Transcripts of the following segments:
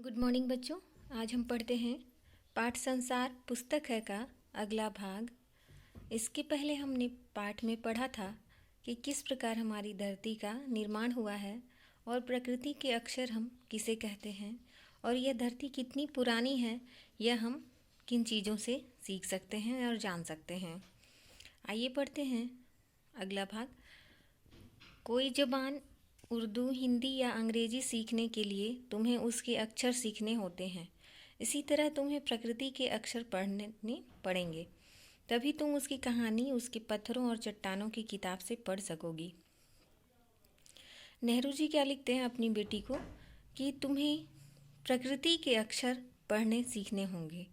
Good morning बच्चों। आज हम पढ़ते हैं पाठ संसार पुस्तक है का अगला भाग। इसके पहले हमने पाठ में पढ़ा था कि किस प्रकार हमारी धरती का निर्माण हुआ है और प्रकृति के अक्षर हम किसे कहते हैं और यह धरती कितनी पुरानी है, यह हम किन चीज़ों से सीख सकते हैं और जान सकते हैं। आइए पढ़ते हैं अगला भाग। कोई ज़बान उर्दू, हिंदी या अंग्रेजी सीखने के लिए तुम्हें उसके अक्षर सीखने होते हैं। इसी तरह तुम्हें प्रकृति के अक्षर पढ़ने पड़ेंगे, तभी तुम उसकी कहानी उसके पत्थरों और चट्टानों की किताब से पढ़ सकोगी। नेहरू जी क्या लिखते हैं अपनी बेटी को कि तुम्हें प्रकृति के अक्षर पढ़ने सीखने होंगे।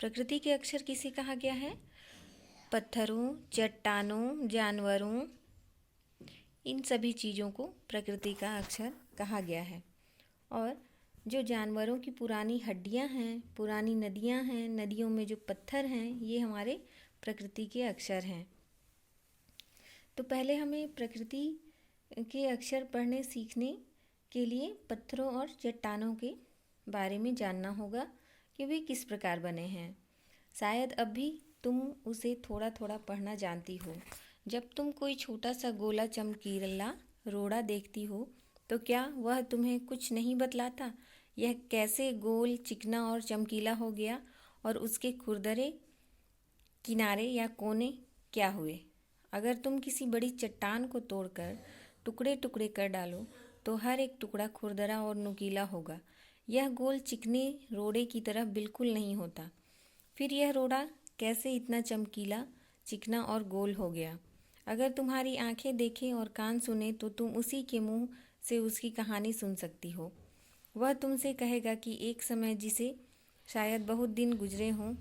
प्रकृति के अक्षर किसे कहा गया है? पत्थरों, चट्टानों, जानवरों, इन सभी चीज़ों को प्रकृति का अक्षर कहा गया है। और जो जानवरों की पुरानी हड्डियां हैं, पुरानी नदियां हैं, नदियों में जो पत्थर हैं, ये हमारे प्रकृति के अक्षर हैं। तो पहले हमें प्रकृति के अक्षर पढ़ने सीखने के लिए पत्थरों और चट्टानों के बारे में जानना होगा कि वे किस प्रकार बने हैं। शायद अब भी तुम उसे थोड़ा थोड़ा पढ़ना जानती हो। जब तुम कोई छोटा सा गोला चमकीला रोड़ा देखती हो तो क्या वह तुम्हें कुछ नहीं बतलाता? यह कैसे गोल, चिकना और चमकीला हो गया और उसके खुरदरे किनारे या कोने क्या हुए? अगर तुम किसी बड़ी चट्टान को तोड़कर टुकड़े टुकड़े कर डालो तो हर एक टुकड़ा खुरदरा और नुकीला होगा। यह गोल चिकने रोड़े की तरह बिल्कुल नहीं होता। फिर यह रोड़ा कैसे इतना चमकीला, चिकना और गोल हो गया? अगर तुम्हारी आंखें देखें और कान सुने तो तुम उसी के मुंह से उसकी कहानी सुन सकती हो। वह तुमसे कहेगा कि एक समय जिसे शायद बहुत दिन गुजरे हों,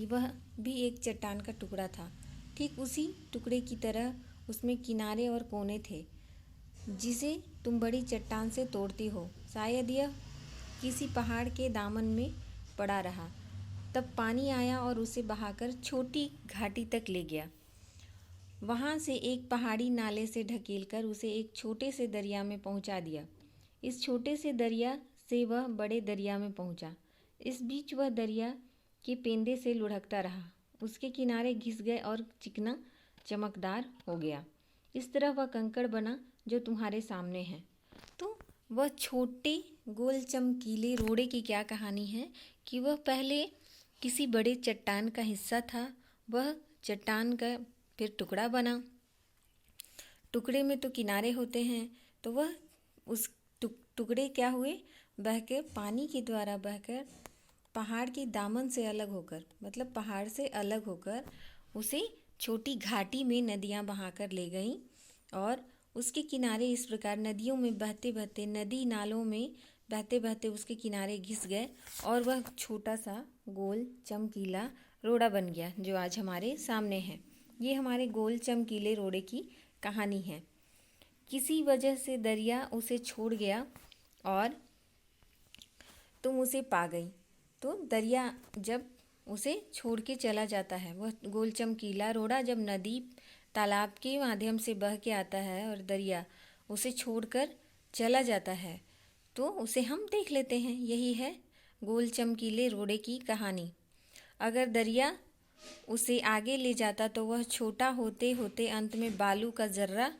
वह भी एक चट्टान का टुकड़ा था। ठीक उसी टुकड़े की तरह उसमें किनारे और कोने थे जिसे तुम बड़ी चट्टान से तोड़ती हो। शायद यह किसी पहाड़ के दामन में पड़ा रहा, तब पानी आया और उसे बहाकर छोटी घाटी तक ले गया। वहाँ से एक पहाड़ी नाले से ढकेलकर उसे एक छोटे से दरिया में पहुँचा दिया। इस छोटे से दरिया से वह बड़े दरिया में पहुँचा। इस बीच वह दरिया के पेंदे से लुढ़कता रहा। उसके किनारे घिस गए और चिकना चमकदार हो गया। इस तरह वह कंकड़ बना जो तुम्हारे सामने है। तो वह छोटे गोल चमकीले रोड़े की क्या कहानी है कि वह पहले किसी बड़े चट्टान का हिस्सा था। वह चट्टान का फिर टुकड़ा बना। टुकड़े में तो किनारे होते हैं, तो वह उस टुकड़े क्या हुए? बहकर पानी के द्वारा बहकर पहाड़ के दामन से अलग होकर, मतलब पहाड़ से अलग होकर उसे छोटी घाटी में नदियाँ बहाकर ले गईं और उसके किनारे इस प्रकार नदियों में बहते बहते, नदी नालों में बहते बहते उसके किनारे घिस गए और वह छोटा सा गोल चमकीला रोड़ा बन गया जो आज हमारे सामने है। ये हमारे गोल चमकीले रोड़े की कहानी है। किसी वजह से दरिया उसे छोड़ गया और तुम उसे पा गई। तो दरिया जब उसे छोड़ के चला जाता है, वह गोल चमकीला रोड़ा जब नदी तालाब के माध्यम से बह के आता है और दरिया उसे छोड़कर चला जाता है, तो उसे हम देख लेते हैं। यही है गोल चमकीले रोड़े की कहानी। अगर दरिया उसे आगे ले जाता तो वह छोटा होते होते अंत में बालू का जर्रा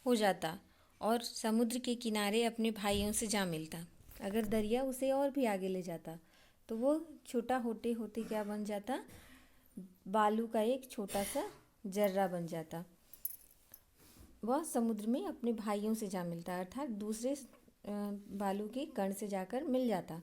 हो जाता और समुद्र के किनारे अपने भाइयों से जा मिलता। अगर दरिया उसे और भी आगे ले जाता तो वो छोटा होते होते क्या बन जाता? बालू का एक छोटा सा जर्रा बन जाता। वह समुद्र में अपने भाइयों से जा मिलता, अर्थात दूसरे बालू के कण से जाकर मिल जाता,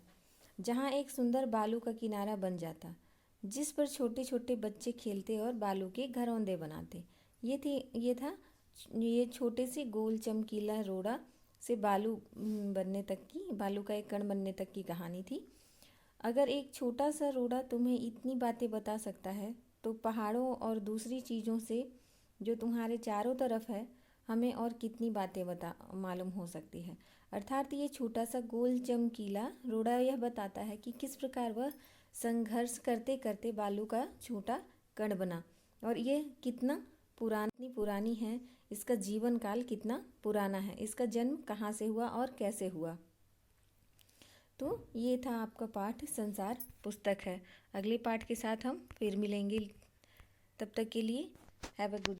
जहाँ एक सुंदर बालू का किनारा बन जाता जिस पर छोटे छोटे बच्चे खेलते और बालू के घरौंदे बनाते। ये छोटे से गोल चमकीला रोड़ा से बालू बनने तक की, बालू का एक कण बनने तक की कहानी थी। अगर एक छोटा सा रोड़ा तुम्हें इतनी बातें बता सकता है तो पहाड़ों और दूसरी चीज़ों से जो तुम्हारे चारों तरफ है हमें और कितनी बातें मालूम हो सकती है। अर्थात ये छोटा सा गोल चमकीला रोड़ा यह बताता है कि किस प्रकार वह संघर्ष करते करते बालू का छोटा कण बना और ये कितना पुरानी है, इसका जीवन काल कितना पुराना है, इसका जन्म कहाँ से हुआ और कैसे हुआ। तो ये था आपका पाठ संसार पुस्तक है। अगले पाठ के साथ हम फिर मिलेंगे। तब तक के लिए हैव अ गुड